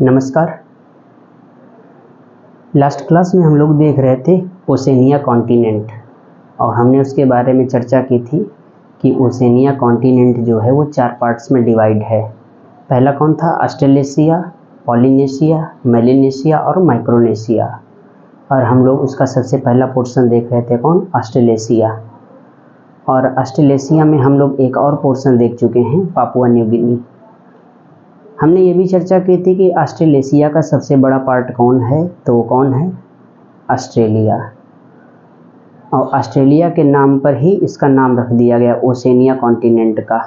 नमस्कार। Last class में हम लोग देख रहे थे ओसेनिया कॉन्टिनेंट और हमने उसके बारे में चर्चा की थी कि ओसेनिया कॉन्टिनेंट जो है वो 4 पार्ट्स में डिवाइड है। पहला कौन था? ऑस्ट्रेलेशिया, पॉलिनेशिया, मेलिनेशिया और माइक्रोनेशिया। और हम लोग उसका सबसे पहला पोर्शन देख रहे थे कौन? ऑस्ट्रेलेशिया। और ऑस्ट्रेलेशिया में हम लोग एक और पोर्शन देख चुके हैं, पापुआ न्यू गिनी। हमने ये भी चर्चा की थी कि ऑस्ट्रेलेशिया का सबसे बड़ा पार्ट कौन है, तो वो कौन है? ऑस्ट्रेलिया। और ऑस्ट्रेलिया के नाम पर ही इसका नाम रख दिया गया ओसेनिया कॉन्टिनेंट का।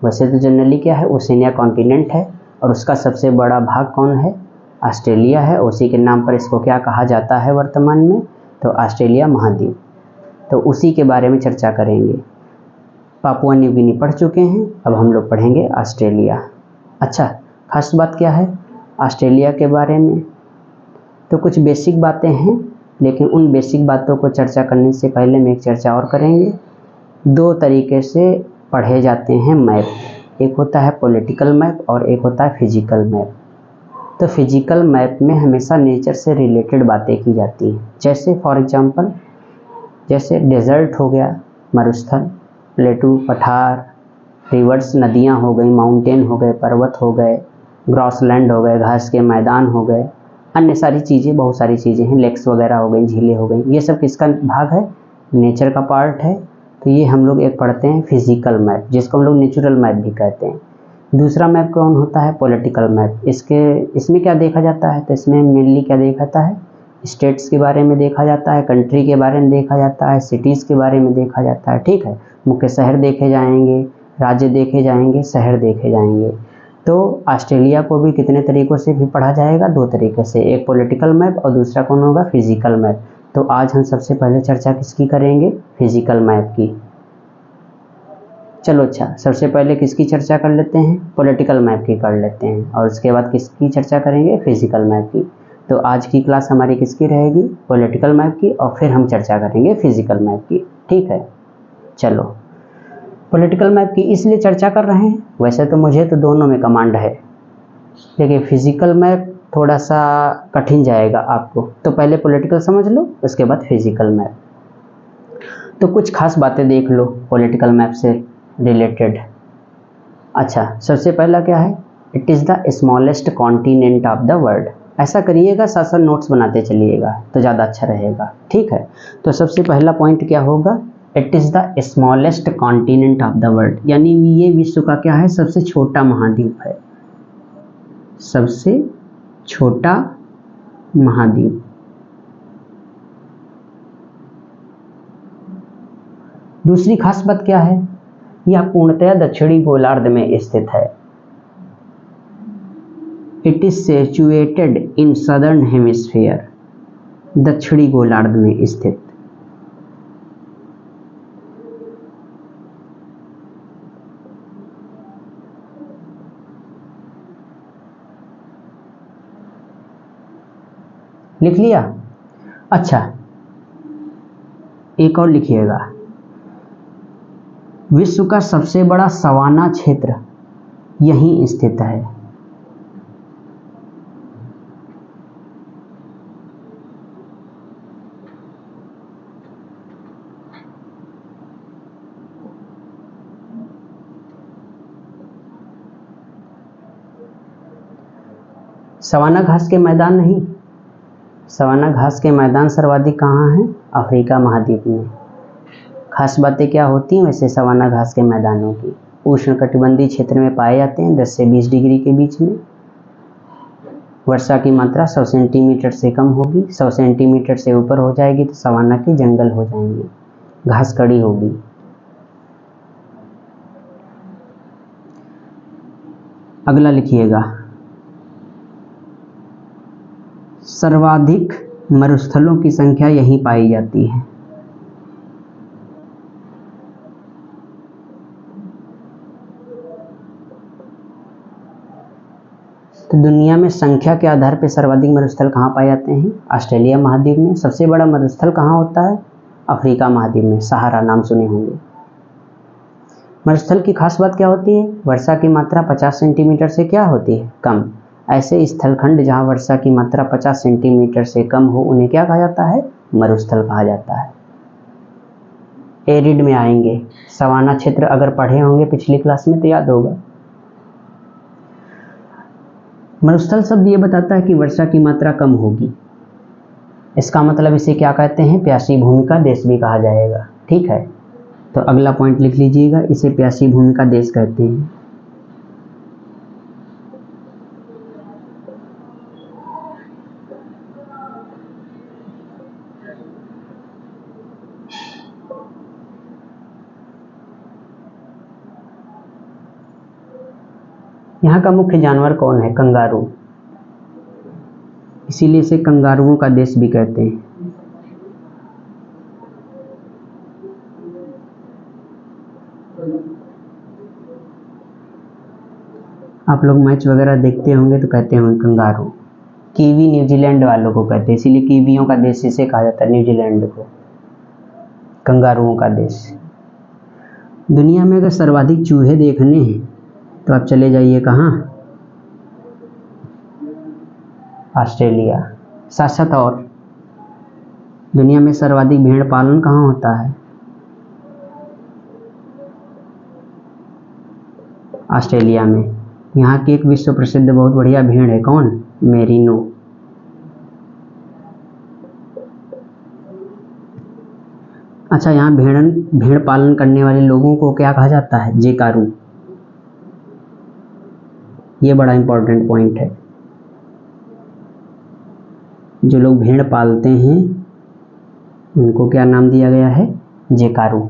वैसे तो जनरली क्या है, ओसेनिया कॉन्टिनेंट है और उसका सबसे बड़ा भाग कौन है? ऑस्ट्रेलिया है। उसी के नाम पर इसको क्या कहा जाता है वर्तमान में? तो ऑस्ट्रेलिया महाद्वीप। तो उसी के बारे में चर्चा करेंगे। पापुआ न्यू गिनी पढ़ चुके हैं, अब हम लोग पढ़ेंगे ऑस्ट्रेलिया। अच्छा, खास बात क्या है ऑस्ट्रेलिया के बारे में? तो कुछ बेसिक बातें हैं, लेकिन उन बेसिक बातों को चर्चा करने से पहले में एक चर्चा और करेंगे। 2 तरीके से पढ़े जाते हैं मैप, एक होता है पॉलिटिकल मैप और एक होता है फिजिकल मैप। तो फिजिकल मैप में हमेशा नेचर से रिलेटेड बातें की जाती हैं, जैसे फॉर एग्जांपल जैसे डेजर्ट हो गया, मरुस्थल, प्लेटू, पठार, रिवर्स, नदियाँ हो गई, माउंटेन हो गए, पर्वत हो गए, ग्रॉसलैंड हो गए, घास के मैदान हो गए, अन्य सारी चीज़ें, बहुत सारी चीज़ें हैं, लेक्स वगैरह हो गई, झीलें हो गई। ये सब किसका भाग है? नेचर का पार्ट है। तो ये हम लोग एक पढ़ते हैं फिजिकल मैप, जिसको हम लोग नेचुरल मैप भी कहते हैं। दूसरा मैप कौन होता है? Political map. इसमें क्या देखा जाता है? तो इसमें मेनली क्या देखा जाता है? स्टेट्स के बारे में देखा जाता है, कंट्री के बारे में देखा जाता है, सिटीज़ के बारे में देखा जाता है। ठीक है, मुख्य शहर देखे जाएंगे, राज्य देखे जाएंगे, शहर देखे जाएंगे। तो ऑस्ट्रेलिया को भी कितने तरीक़ों से भी पढ़ा जाएगा? 2 तरीके से, एक पॉलिटिकल मैप और दूसरा कौन होगा? Physical map. तो आज हम सबसे पहले चर्चा किसकी करेंगे? फिजिकल मैप की। चलो अच्छा, सबसे पहले किसकी चर्चा कर लेते हैं? पॉलिटिकल मैप की कर लेते हैं और उसके बाद किसकी चर्चा करेंगे? फिजिकल मैप की। तो आज की क्लास हमारी किसकी रहेगी? पॉलिटिकल मैप की, और फिर हम चर्चा करेंगे फिजिकल मैप की। ठीक है, चलो। पॉलिटिकल मैप की इसलिए चर्चा कर रहे हैं, वैसे तो मुझे तो दोनों में कमांड है, लेकिन फिजिकल मैप थोड़ा सा कठिन जाएगा आपको। तो पहले पॉलिटिकल समझ लो, उसके बाद फिजिकल मैप। तो कुछ खास बातें देख लो पॉलिटिकल मैप से रिलेटेड। अच्छा, सबसे पहला क्या है? It is the smallest continent of the world. ऐसा करिएगा, साथ साथ नोट्स बनाते चलिएगा तो ज़्यादा अच्छा रहेगा। ठीक है, तो सबसे पहला पॉइंट क्या होगा? It is the smallest continent of the world, यानी ये विश्व का क्या है? सबसे छोटा महाद्वीप है, सबसे छोटा महाद्वीप। दूसरी खास बात क्या है? यह पूर्णतया दक्षिणी गोलार्ध में स्थित है। It is situated in southern hemisphere, दक्षिणी गोलार्ध में स्थित। लिख लिया? अच्छा, एक और लिखिएगा, विश्व का सबसे बड़ा सवाना क्षेत्र यहीं स्थित है। सवाना घास के मैदान नहीं, सवाना घास के मैदान सर्वाधिक कहाँ हैं? अफ्रीका महाद्वीप में। खास बातें क्या होती हैं वैसे सवाना घास के मैदानों की? उष्णकटिबंधीय क्षेत्र में पाए जाते हैं, 10 से 20 डिग्री के बीच में। वर्षा की मात्रा 100 सेंटीमीटर से कम होगी, 100 सेंटीमीटर से ऊपर हो जाएगी तो सवाना के जंगल हो जाएंगे, घास कड़ी होगी। अगला लिखिएगा, सर्वाधिक मरुस्थलों की संख्या यहीं पाई जाती है। तो दुनिया में संख्या के आधार पर सर्वाधिक मरुस्थल कहाँ पाए जाते हैं? ऑस्ट्रेलिया महाद्वीप में। सबसे बड़ा मरुस्थल कहाँ होता है? अफ्रीका महाद्वीप में, सहारा नाम सुने होंगे। मरुस्थल की खास बात क्या होती है? वर्षा की मात्रा 50 सेंटीमीटर से क्या होती है? कम। ऐसे स्थलखंड जहाँ वर्षा की मात्रा 50 सेंटीमीटर से कम हो उन्हें क्या कहा जाता है? मरुस्थल कहा जाता है। एरिड में आएंगे, सवाना क्षेत्र अगर पढ़े होंगे पिछली क्लास में तो याद होगा। मरुस्थल शब्द ये बताता है कि वर्षा की मात्रा कम होगी। इसका मतलब इसे क्या कहते हैं? प्यासी भूमि का देश भी कहा जाएगा। ठीक है, तो अगला पॉइंट लिख लीजिएगा, इसे प्यासी भूमि का देश कहते हैं। यहाँ का मुख्य जानवर कौन है? कंगारू, इसीलिए इसे कंगारुओं का देश भी कहते हैं। आप लोग मैच वगैरह देखते होंगे तो कहते होंगे कंगारू। कीवी न्यूजीलैंड वालों को कहते हैं, इसीलिए कीवियों का देश इसे कहा जाता है, न्यूजीलैंड को कंगारुओं का देश। दुनिया में अगर सर्वाधिक चूहे देखने हैं तो आप चले जाइए कहाँ? ऑस्ट्रेलिया। साथ साथ और दुनिया में सर्वाधिक भेड़ पालन कहाँ होता है? ऑस्ट्रेलिया में। यहाँ की एक विश्व प्रसिद्ध बहुत बढ़िया भेड़ है, कौन? मेरिनो। अच्छा, यहाँ भेड़ पालन करने वाले लोगों को क्या कहा जाता है? जेकारू। ये बड़ा इंपॉर्टेंट पॉइंट है। जो लोग भेड़ पालते हैं उनको क्या नाम दिया गया है? जेकारू।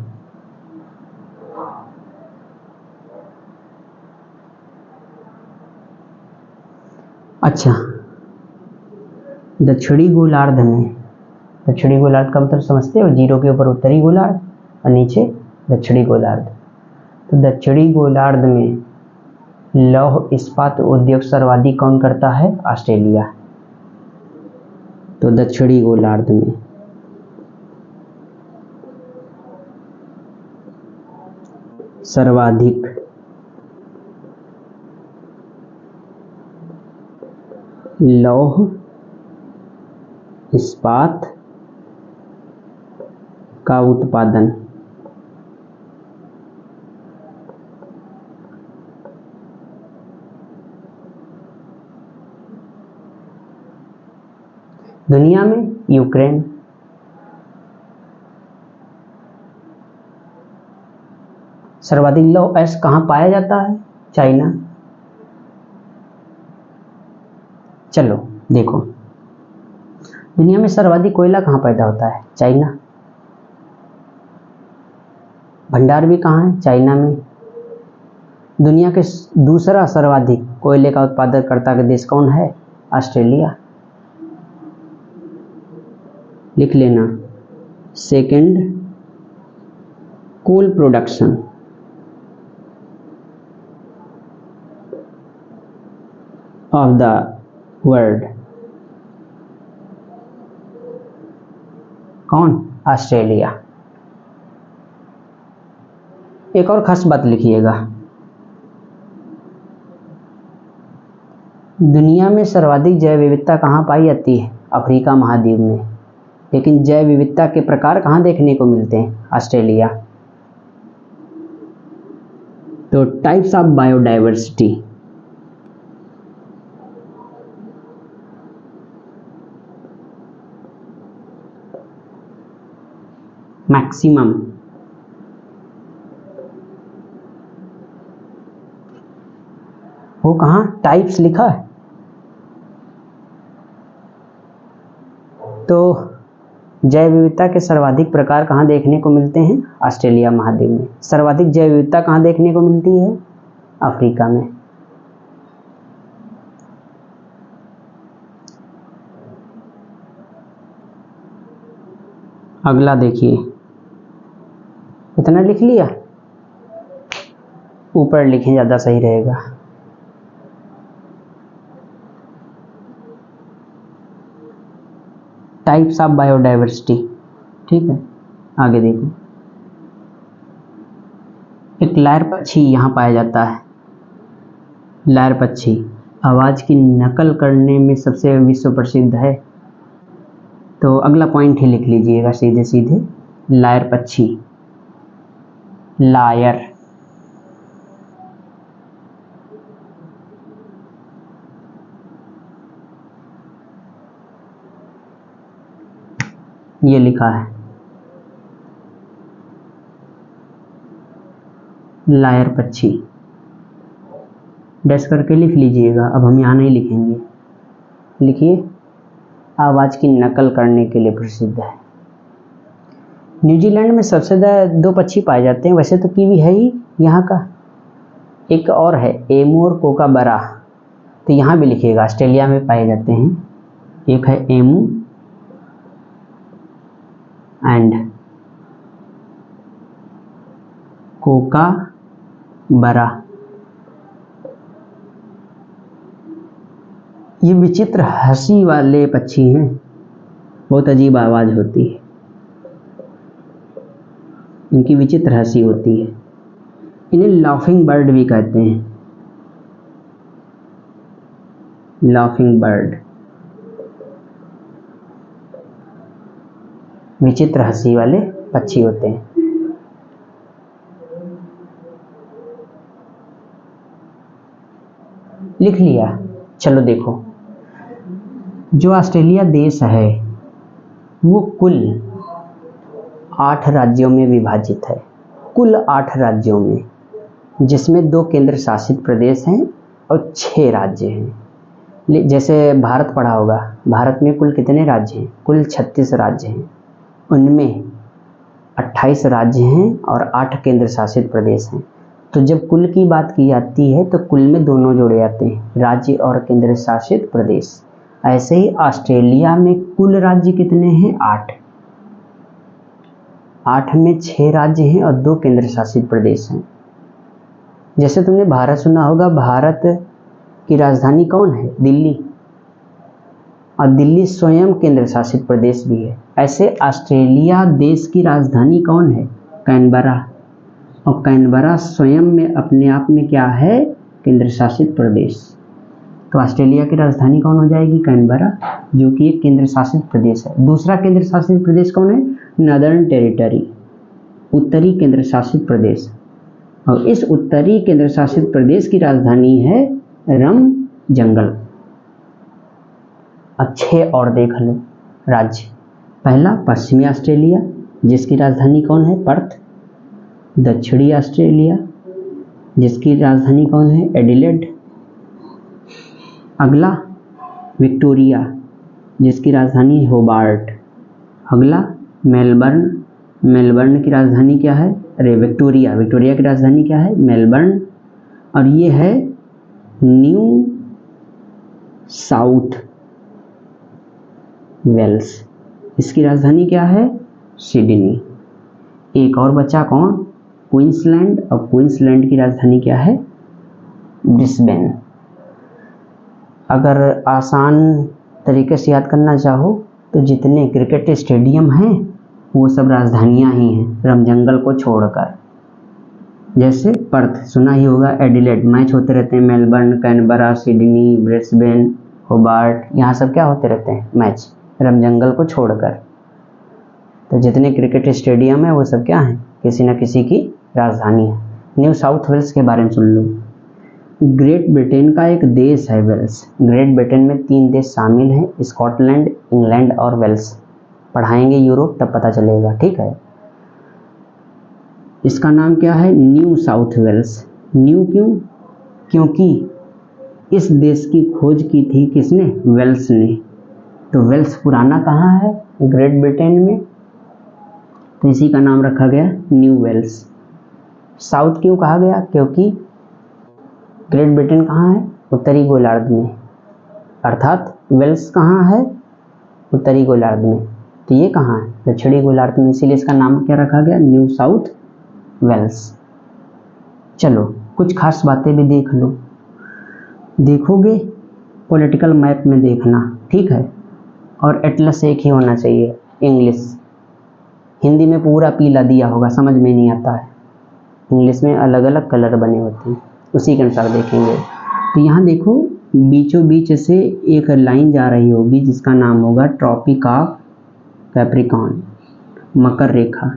अच्छा, दक्षिणी गोलार्ध में, दक्षिणी गोलार्ध का मतलब समझते हो? जीरो के ऊपर उत्तरी गोलार्ध और नीचे दक्षिणी गोलार्ध। तो दक्षिणी गोलार्ध में लौह इस्पात उद्योग सर्वाधिक कौन करता है? ऑस्ट्रेलिया। तो दक्षिणी गोलार्ध में सर्वाधिक लौह इस्पात का उत्पादन दुनिया में यूक्रेन। सर्वाधिक लौह अयस्क कहाँ पाया जाता है? चाइना। चलो देखो, दुनिया में सर्वाधिक कोयला कहाँ पैदा होता है? चाइना। भंडार भी कहाँ है? चाइना में। दुनिया के दूसरा सर्वाधिक कोयले का उत्पादन करता का देश कौन है? ऑस्ट्रेलिया। लिख लेना, second coal production of the world कौन? ऑस्ट्रेलिया। एक और खास बात लिखिएगा, दुनिया में सर्वाधिक जैव विविधता कहाँ पाई जाती है? अफ्रीका महाद्वीप में। लेकिन जैव विविधता के प्रकार कहाँ देखने को मिलते हैं? ऑस्ट्रेलिया। तो टाइप्स ऑफ बायोडाइवर्सिटी, मैक्सिमम वो कहाँ? टाइप्स लिखा है। तो जैव विविधता के सर्वाधिक प्रकार कहाँ देखने को मिलते हैं? ऑस्ट्रेलिया महाद्वीप में। सर्वाधिक जैव विविधता कहाँ देखने को मिलती है? अफ्रीका में। अगला देखिए, इतना लिख लिया? ऊपर लिखें, ज़्यादा सही रहेगा। Types of biodiversity. ठीक है, आगे देखो, एक लायर पक्षी यहाँ पाया जाता है। लायर पक्षी आवाज़ की नकल करने में सबसे विश्व प्रसिद्ध है, तो अगला पॉइंट ही लिख लीजिएगा सीधे सीधे, लायर पक्षी, लायर। ये लिखा है लायर पक्षी, डैश करके लिख लीजिएगा। अब हम यहाँ नहीं लिखेंगे, लिखिए आवाज़ की नकल करने के लिए प्रसिद्ध है। न्यूजीलैंड में सबसे ज़्यादा 2 पक्षी पाए जाते हैं, वैसे तो कीवी है ही यहाँ का, एक और है एमू और कोकाबरा, तो यहाँ भी लिखिएगा ऑस्ट्रेलिया में पाए जाते हैं। एक है एमू एंड कोकाबरा। ये विचित्र हंसी वाले पक्षी हैं, बहुत अजीब आवाज़ होती है, इनकी विचित्र हंसी होती है। इन्हें लाफिंग बर्ड भी कहते हैं, लाफिंग बर्ड, विचित्र हंसी वाले पक्षी होते हैं। लिख लिया। चलो देखो, जो ऑस्ट्रेलिया देश है वो कुल 8 राज्यों में विभाजित है, कुल 8 राज्यों में, जिसमें 2 केंद्र शासित प्रदेश हैं और 6 राज्य हैं। जैसे भारत पढ़ा होगा, भारत में कुल कितने राज्य हैं? कुल 36 राज्य हैं, उनमें 28 राज्य हैं और 8 केंद्र शासित प्रदेश हैं। तो जब कुल की बात की जाती है तो कुल में दोनों जोड़े जाते हैं, राज्य और केंद्र शासित प्रदेश। ऐसे ही ऑस्ट्रेलिया में कुल राज्य कितने हैं? 8। 8 में 6 राज्य हैं और 2 केंद्र शासित प्रदेश हैं। जैसे तुमने भारत सुना होगा, भारत की राजधानी कौन है? दिल्ली, और दिल्ली स्वयं केंद्र शासित प्रदेश भी है। ऐसे ऑस्ट्रेलिया देश की राजधानी कौन है? कैनबरा, और कैनबरा स्वयं में अपने आप में क्या है? केंद्र शासित प्रदेश। तो ऑस्ट्रेलिया की राजधानी कौन हो जाएगी? कैनबरा, जो कि एक केंद्र शासित प्रदेश है। दूसरा केंद्र शासित प्रदेश कौन है? नदर्न टेरिटरी, उत्तरी केंद्र शासित प्रदेश, और इस उत्तरी केंद्र शासित प्रदेश की राजधानी है रम जंगल। अब 6 और देख लो राज्य। पहला पश्चिमी ऑस्ट्रेलिया, जिसकी राजधानी कौन है? पर्थ। दक्षिणी ऑस्ट्रेलिया, जिसकी राजधानी कौन है? एडिलेड। अगला विक्टोरिया, जिसकी राजधानी होबार्ट। अगला मेलबर्न, मेलबर्न की राजधानी क्या है? विक्टोरिया, विक्टोरिया की राजधानी क्या है? मेलबर्न। और ये है न्यू साउथ वेल्स, इसकी राजधानी क्या है? सिडनी। एक और बचा कौन? क्वींसलैंड, और क्वींसलैंड की राजधानी क्या है? ब्रिस्बेन। अगर आसान तरीके से याद करना चाहो तो जितने क्रिकेट स्टेडियम हैं वो सब राजधानियां ही हैं, रम जंगल को छोड़कर। जैसे पर्थ सुना ही होगा, एडिलेड, मैच होते रहते हैं Melbourne, Canberra, Sydney, Brisbane, Hobart, यहाँ सब क्या होते रहते हैं? मैच, रम जंगल को छोड़कर। तो जितने क्रिकेट स्टेडियम है वो सब क्या हैं? किसी न किसी की राजधानी है। न्यू साउथ वेल्स के बारे में सुन लो। ग्रेट ब्रिटेन का एक देश है वेल्स। ग्रेट ब्रिटेन में 3 देश शामिल हैं, स्कॉटलैंड, इंग्लैंड और वेल्स। पढ़ाएंगे यूरोप तब पता चलेगा, ठीक है। इसका नाम क्या है? New South Wales. न्यू क्यों? क्योंकि इस देश की खोज की थी किसने? वेल्स ने। तो वेल्स पुराना कहाँ है? ग्रेट ब्रिटेन में, तो इसी का नाम रखा गया न्यू वेल्स। साउथ क्यों कहा गया? क्योंकि ग्रेट ब्रिटेन कहाँ है? उत्तरी गोलार्ध में, अर्थात वेल्स कहाँ है? उत्तरी गोलार्ध में। तो ये कहाँ है? दक्षिणी गोलार्ध में, इसीलिए इसका नाम क्या रखा गया? New South Wales. चलो कुछ खास बातें भी देख लो। देखोगे पॉलिटिकल मैप में देखना, ठीक है। और एटलस एक ही होना चाहिए, इंग्लिश। हिंदी में पूरा पीला दिया होगा, समझ में नहीं आता है। इंग्लिश में अलग अलग कलर बने होते हैं, उसी के अनुसार देखेंगे। तो यहाँ देखो बीचों बीच से एक लाइन जा रही होगी जिसका नाम होगा ट्रॉपिक ऑफ कैप्रिकॉर्न, मकर रेखा,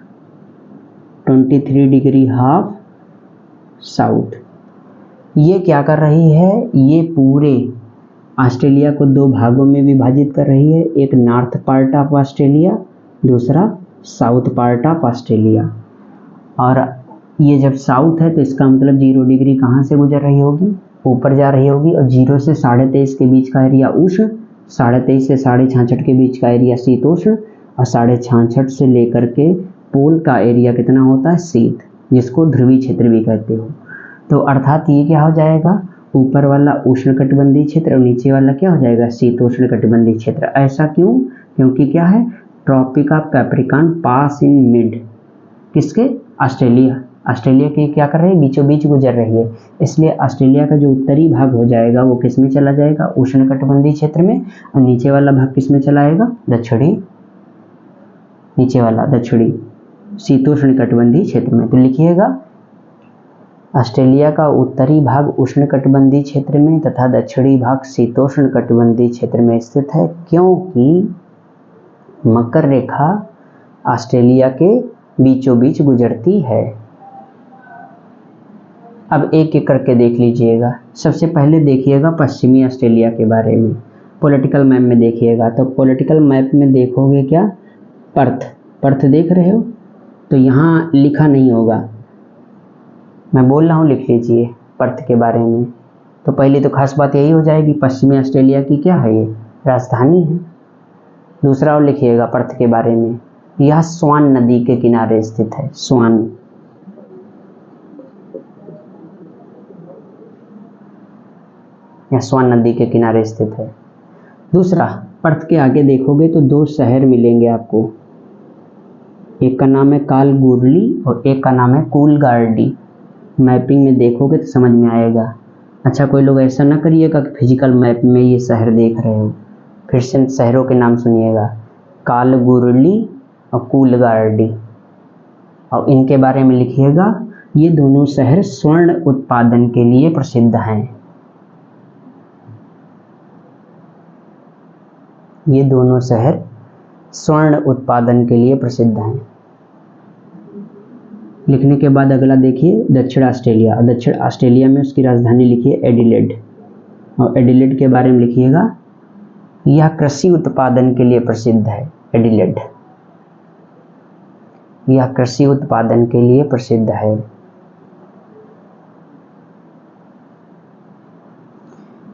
23 डिग्री हाफ साउथ। ये क्या कर रही है, ये पूरे ऑस्ट्रेलिया को दो भागों में विभाजित कर रही है, एक नॉर्थ पार्ट ऑफ ऑस्ट्रेलिया, दूसरा साउथ पार्ट ऑफ ऑस्ट्रेलिया। और ये जब साउथ है तो इसका मतलब 0 डिग्री कहाँ से गुजर रही होगी, ऊपर जा रही होगी, और 0 से 23.5 के बीच का एरिया उष्ण, 23.5 से 66.5 के बीच का एरिया शीतोष्ण, और 66.5 से लेकर के पोल का एरिया कितना होता है, शीत, जिसको ध्रुवीय क्षेत्र भी कहते हो। तो अर्थात ये क्या हो जाएगा, ऊपर वाला उष्णकटिबंधीय क्षेत्र और नीचे वाला क्या हो जाएगा, शीतोष्ण कटिबंधीय क्षेत्र। ऐसा क्यों, क्योंकि क्या है, Tropic of Capricorn pass in mid, किसके, ऑस्ट्रेलिया के क्या कर रही है, बीचों बीच गुजर रही है, इसलिए ऑस्ट्रेलिया का जो उत्तरी भाग हो जाएगा वो किस में चला जाएगा, उष्णकटिबंधीय क्षेत्र में, और नीचे वाला भाग किस में चला आएगा, दक्षिणी, नीचे वाला दक्षिणी शीतोष्ण कटिबंधीय क्षेत्र में। तो लिखिएगा ऑस्ट्रेलिया का उत्तरी भाग उष्णकटिबंधीय क्षेत्र में तथा दक्षिणी भाग शीतोष्ण कटिबंधीय क्षेत्र में स्थित है, क्योंकि मकर रेखा ऑस्ट्रेलिया के बीचों बीच गुजरती है। अब एक एक करके देख लीजिएगा। सबसे पहले देखिएगा पश्चिमी ऑस्ट्रेलिया के बारे में, पॉलिटिकल मैप में देखिएगा। तो पॉलिटिकल मैप में देखोगे क्या, पर्थ देख रहे हो, तो यहाँ लिखा नहीं होगा, मैं बोल रहा हूँ, लिख लीजिए पर्थ के बारे में। तो पहली तो खास बात यही हो जाएगी, पश्चिमी ऑस्ट्रेलिया की क्या है, ये राजधानी है। दूसरा और लिखिएगा पर्थ के बारे में, यह स्वान नदी के किनारे स्थित है, स्वान, यह स्वान नदी के किनारे स्थित है। दूसरा, पर्थ के आगे देखोगे तो दो शहर मिलेंगे आपको, एक का नाम है कालगुरली और एक का नाम है कूलगार्डी। मैपिंग में देखोगे तो समझ में आएगा। अच्छा, कोई लोग ऐसा ना करिएगा कि फिजिकल मैप में ये शहर देख रहे हो, फिर से शहरों के नाम सुनिएगा, कालगुरली और कूलगार्डी, और इनके बारे में लिखिएगा, ये दोनों शहर स्वर्ण उत्पादन के लिए प्रसिद्ध हैं। ये दोनों शहर स्वर्ण उत्पादन के लिए प्रसिद्ध हैं। लिखने के बाद अगला देखिए दक्षिण ऑस्ट्रेलिया। दक्षिण ऑस्ट्रेलिया में उसकी राजधानी लिखिए एडिलेड, और एडिलेड के बारे में लिखिएगा, यह कृषि उत्पादन के लिए प्रसिद्ध है। एडिलेड, यह कृषि उत्पादन के लिए प्रसिद्ध है।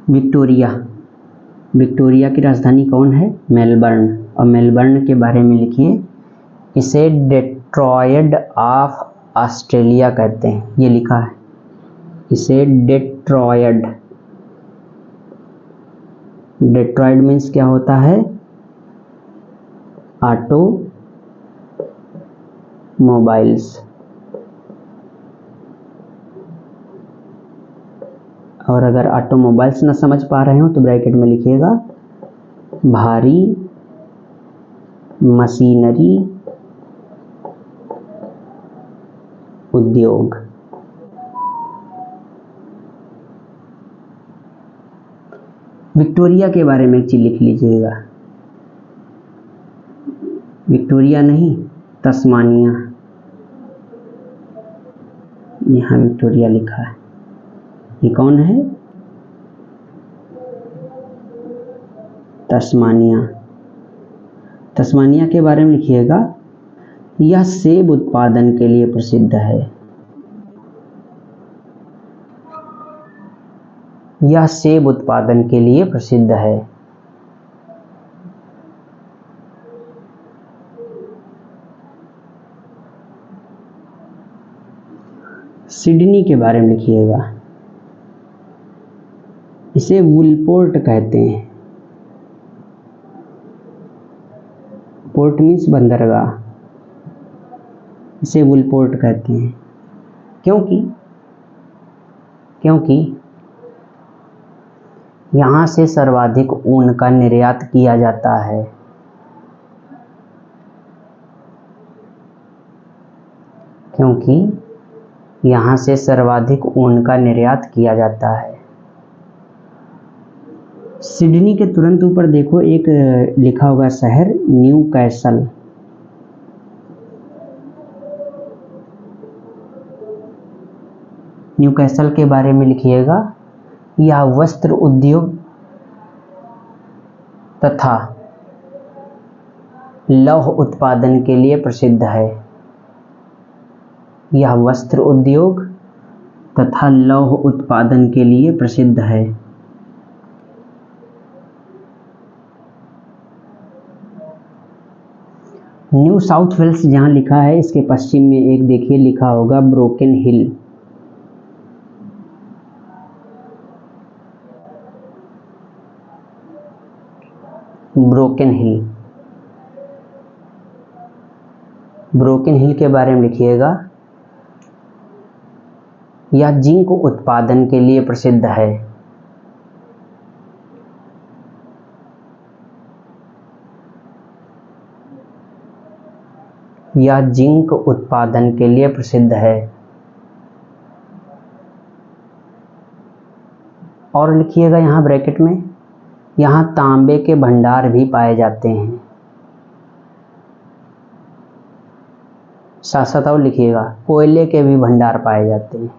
विक्टोरिया, विक्टोरिया की राजधानी कौन है, मेलबर्न, और मेलबर्न के बारे में लिखिए, इसे डेट्रॉयड ऑफ ऑस्ट्रेलिया कहते हैं, ये लिखा है, इसे डेट्रॉयड, डेट्रॉयड मीन्स क्या होता है, ऑटो मोबाइल्स, और अगर ऑटोमोबाइल्स ना समझ पा रहे हो तो ब्रैकेट में लिखिएगा भारी मशीनरी उद्योग। विक्टोरिया के बारे में एक चीज लिख लीजिएगा, विक्टोरिया नहीं, तस्मानिया, यहाँ विक्टोरिया लिखा है, ये कौन है, तस्मानिया। तस्मानिया के बारे में लिखिएगा, यह सेब उत्पादन के लिए प्रसिद्ध है, यह सेब उत्पादन के लिए प्रसिद्ध है। सिडनी के बारे में लिखिएगा, इसे वुलपोर्ट कहते हैं, पोर्ट मीन्स बंदरगाह, इसे वुलपोर्ट कहते हैं, क्योंकि यहाँ से सर्वाधिक ऊन का निर्यात किया जाता है। क्योंकि यहाँ से सर्वाधिक ऊन का निर्यात किया जाता है। सिडनी के तुरंत ऊपर देखो एक लिखा होगा शहर न्यू कैसल। न्यू कैसल के बारे में लिखिएगा, यह वस्त्र उद्योग तथा लौह उत्पादन के लिए प्रसिद्ध है। यह वस्त्र उद्योग तथा लौह उत्पादन के लिए प्रसिद्ध है। न्यू साउथ वेल्स जहाँ लिखा है इसके पश्चिम में एक देखिए लिखा होगा ब्रोकन हिल। ब्रोकन हिल, ब्रोकन हिल के बारे में लिखिएगा, यह जिंक उत्पादन के लिए प्रसिद्ध है। यह जिंक उत्पादन के लिए प्रसिद्ध है। और लिखिएगा यहाँ ब्रैकेट में, यहाँ तांबे के भंडार भी पाए जाते हैं। साथ साथ और लिखिएगा कोयले के भी भंडार पाए जाते हैं।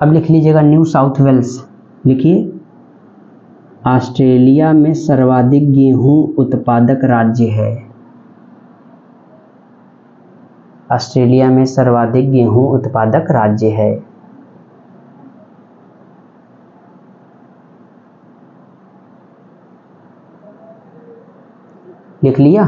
अब लिख लीजिएगा न्यू साउथ वेल्स। लिखिए, ऑस्ट्रेलिया में सर्वाधिक गेहूं उत्पादक राज्य है। ऑस्ट्रेलिया में सर्वाधिक गेहूं उत्पादक राज्य है। लिख लिया?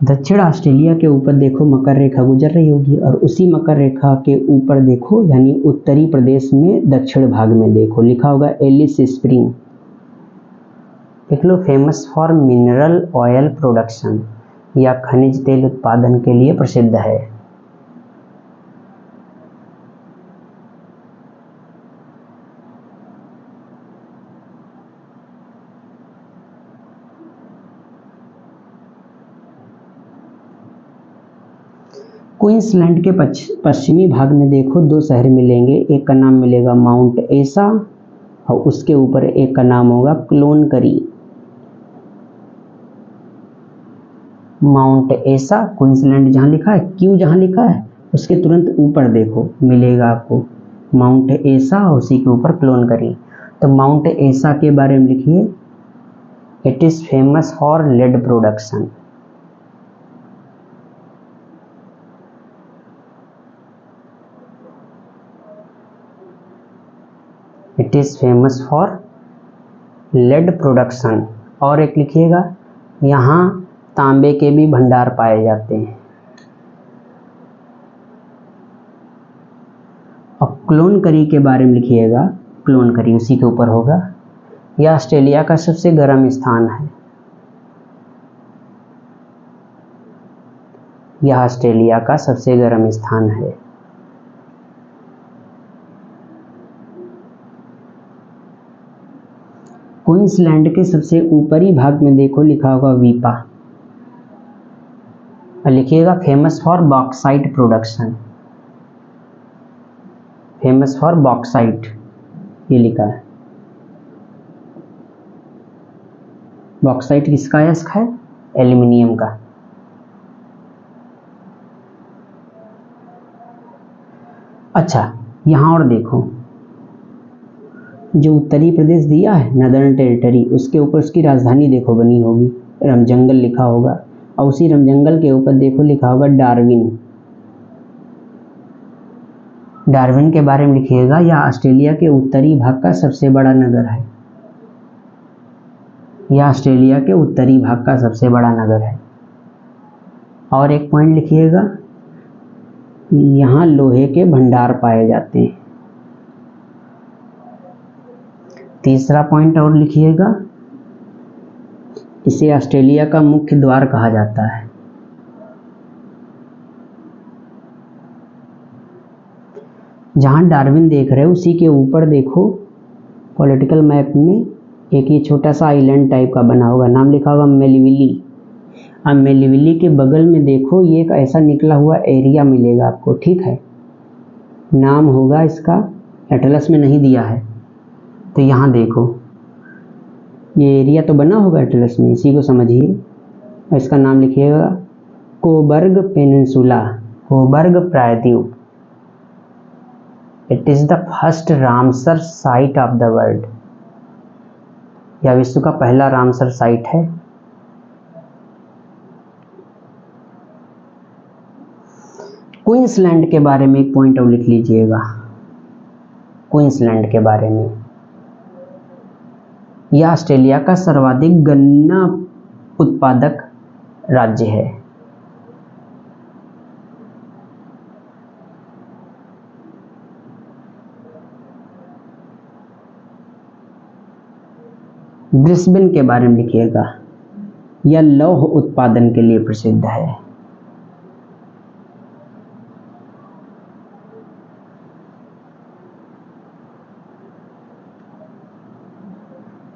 दक्षिण ऑस्ट्रेलिया के ऊपर देखो मकर रेखा गुजर रही होगी और उसी मकर रेखा के ऊपर देखो यानी उत्तरी प्रदेश में दक्षिण भाग में देखो लिखा होगा एलिस स्प्रिंग। लिख लो famous for mineral oil production, या खनिज तेल उत्पादन के लिए प्रसिद्ध है। क्वींसलैंड के पश्चिमी भाग में देखो दो शहर मिलेंगे, एक का नाम मिलेगा माउंट एसा और उसके ऊपर एक का नाम होगा क्लोनकरी। माउंट एसा क्वींसलैंड जहाँ लिखा है, क्यू जहाँ लिखा है उसके तुरंत ऊपर देखो मिलेगा आपको माउंट एसा और उसी के ऊपर क्लोनकरी। तो माउंट एसा के बारे में लिखिए, it is famous for lead production. It is famous for lead production. और एक लिखिएगा, यहाँ तांबे के भी भंडार पाए जाते हैं। और क्लोनकरी के बारे में लिखिएगा, क्लोनकरी उसी के ऊपर होगा, यह ऑस्ट्रेलिया का सबसे गर्म स्थान है। यह ऑस्ट्रेलिया का सबसे गर्म स्थान है। क्वींसलैंड के सबसे ऊपरी भाग में देखो लिखा होगा वीपा और लिखिएगा famous for bauxite production. Famous for bauxite ये लिखा है। बॉक्साइट किसका है? एल्यूमिनियम का। अच्छा, यहाँ और देखो जो उत्तरी प्रदेश दिया है नदर्न टेरिटरी, उसके ऊपर उसकी राजधानी देखो बनी होगी, रमजंगल लिखा होगा और उसी रमजंगल के ऊपर देखो लिखा होगा डार्विन। डार्विन के बारे में लिखिएगा, यह ऑस्ट्रेलिया के उत्तरी भाग का सबसे बड़ा नगर है। यह ऑस्ट्रेलिया के उत्तरी भाग का सबसे बड़ा नगर है। और एक पॉइंट लिखिएगा, यहाँ लोहे के भंडार पाए जाते हैं। तीसरा पॉइंट और लिखिएगा, इसे ऑस्ट्रेलिया का मुख्य द्वार कहा जाता है। जहां डार्विन देख रहे हो उसी के ऊपर देखो पॉलिटिकल मैप में एक ये छोटा सा आइलैंड टाइप का बना होगा, नाम लिखा होगा मेलविली। अब मेल्विली के बगल में देखो, ये एक ऐसा निकला हुआ एरिया मिलेगा आपको, ठीक है, नाम होगा इसका, एटलस में नहीं दिया है, तो यहाँ देखो ये एरिया तो बना होगा एटलस में, इसी को समझिए और इसका नाम लिखिएगा कोबर्ग पेनिनसुला, कोबर्ग प्रायद्वीप। It is the first Ramsar site of the world, यह विश्व का पहला रामसर साइट है। क्वींसलैंड के बारे में एक पॉइंट और लिख लीजिएगा, क्वींसलैंड के बारे में, यह ऑस्ट्रेलिया का सर्वाधिक गन्ना उत्पादक राज्य है। ब्रिस्बेन के बारे में लिखिएगा, यह लौह उत्पादन के लिए प्रसिद्ध है।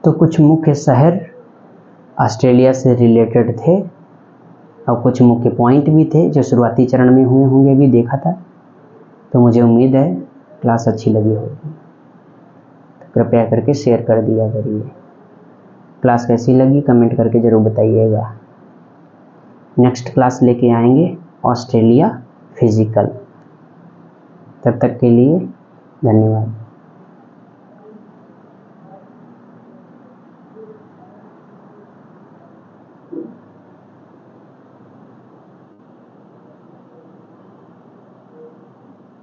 तो कुछ मुख्य शहर ऑस्ट्रेलिया से रिलेटेड थे और कुछ मुख्य पॉइंट भी थे जो शुरुआती चरण में हुए होंगे, भी देखा था। तो मुझे उम्मीद है क्लास अच्छी लगी होगी, तो कृपया करके शेयर कर दिया करिए। क्लास कैसी लगी कमेंट करके ज़रूर बताइएगा। नेक्स्ट क्लास लेके आएंगे ऑस्ट्रेलिया फिजिकल। तब तक के लिए धन्यवाद।